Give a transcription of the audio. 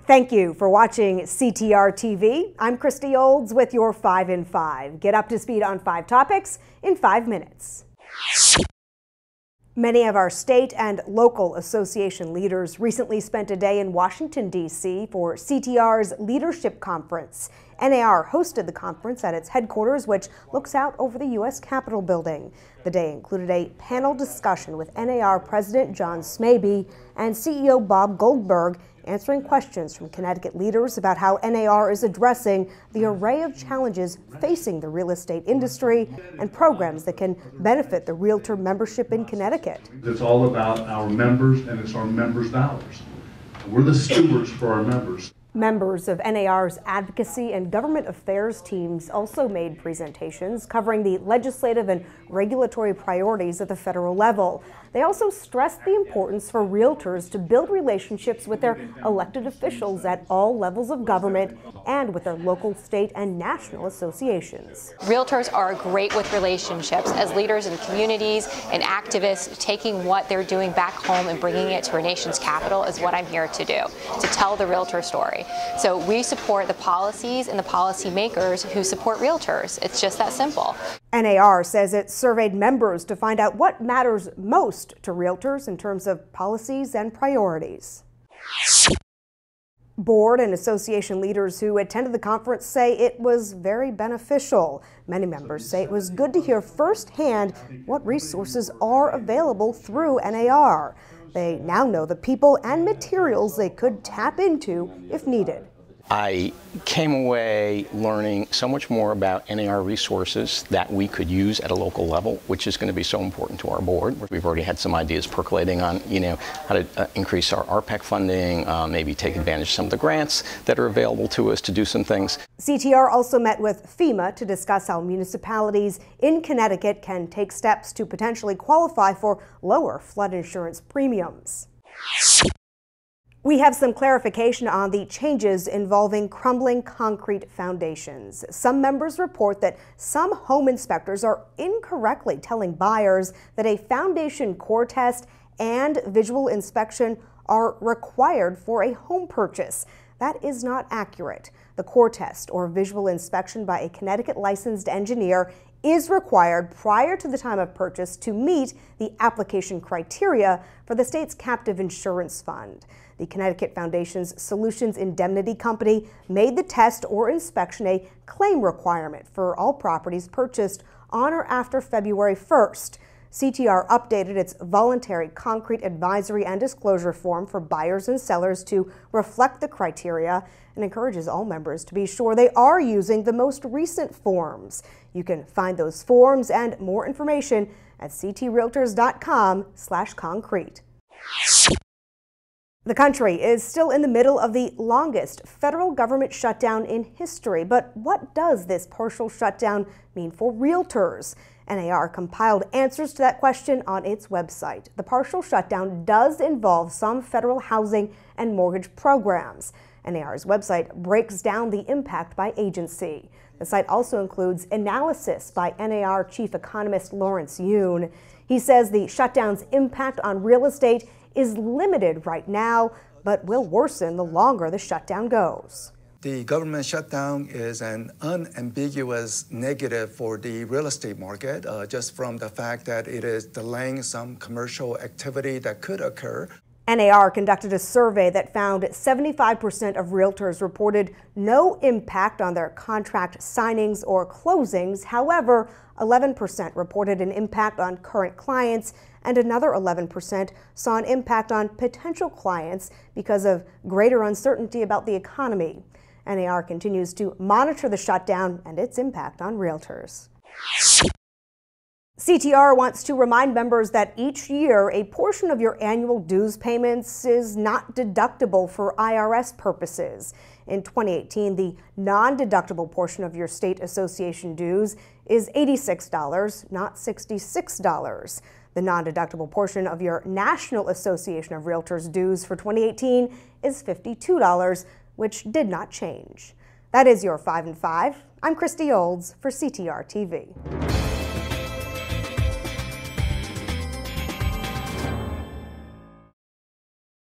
Thank you for watching CTR TV. I'm Christy Olds with your 5 in 5. Get up to speed on 5 topics in 5 minutes. Many of our state and local association leaders recently spent a day in Washington, D.C. for CTR's Leadership Conference. NAR hosted the conference at its headquarters, which looks out over the U.S. Capitol building. The day included a panel discussion with NAR President John Smaby and CEO Bob Goldberg, answering questions from Connecticut leaders about how NAR is addressing the array of challenges facing the real estate industry and programs that can benefit the realtor membership in Connecticut. It's all about our members, and it's our members' dollars. We're the stewards for our members. Members of NAR's advocacy and government affairs teams also made presentations covering the legislative and regulatory priorities at the federal level. They also stressed the importance for realtors to build relationships with their elected officials at all levels of government and with their local, state, and national associations. Realtors are great with relationships as leaders in communities and activists. Taking what they're doing back home and bringing it to our nation's capital is what I'm here to do, to tell the realtor story. So we support the policies and the policy makers who support realtors. It's just that simple. NAR says it surveyed members to find out what matters most to realtors in terms of policies and priorities. Board and association leaders who attended the conference say it was very beneficial. Many members say it was good to hear firsthand what resources are available through NAR. They now know the people and materials they could tap into if needed. I came away learning so much more about NAR resources that we could use at a local level, which is going to be so important to our board. We've already had some ideas percolating on, how to increase our RPEC funding, maybe take advantage of some of the grants that are available to us to do some things. CTR also met with FEMA to discuss how municipalities in Connecticut can take steps to potentially qualify for lower flood insurance premiums. We have some clarification on the changes involving crumbling concrete foundations. Some members report that some home inspectors are incorrectly telling buyers that a foundation core test and visual inspection are required for a home purchase. That is not accurate. The core test or visual inspection by a Connecticut licensed engineer is required prior to the time of purchase to meet the application criteria for the state's captive insurance fund. The Connecticut Foundation's Solutions Indemnity Company made the test or inspection a claim requirement for all properties purchased on or after February 1st. CTR updated its voluntary concrete advisory and disclosure form for buyers and sellers to reflect the criteria and encourages all members to be sure they are using the most recent forms. You can find those forms and more information at ctrealtors.com/concrete. The country is still in the middle of the longest federal government shutdown in history, but what does this partial shutdown mean for realtors? NAR compiled answers to that question on its website. The partial shutdown does involve some federal housing and mortgage programs. NAR's website breaks down the impact by agency. The site also includes analysis by NAR Chief Economist Lawrence Yoon. He says the shutdown's impact on real estate is limited right now, but will worsen the longer the shutdown goes. The government shutdown is an unambiguous negative for the real estate market, just from the fact that it is delaying some commercial activity that could occur. NAR conducted a survey that found 75% of realtors reported no impact on their contract signings or closings. However, 11% reported an impact on current clients, and another 11% saw an impact on potential clients because of greater uncertainty about the economy. NAR continues to monitor the shutdown and its impact on realtors. CTR wants to remind members that each year a portion of your annual dues payments is not deductible for IRS purposes. In 2018, the non-deductible portion of your state association dues is $86, not $66. The non-deductible portion of your National Association of Realtors dues for 2018 is $52, which did not change. That is your 5 in 5. I'm Christy Olds for CTR TV.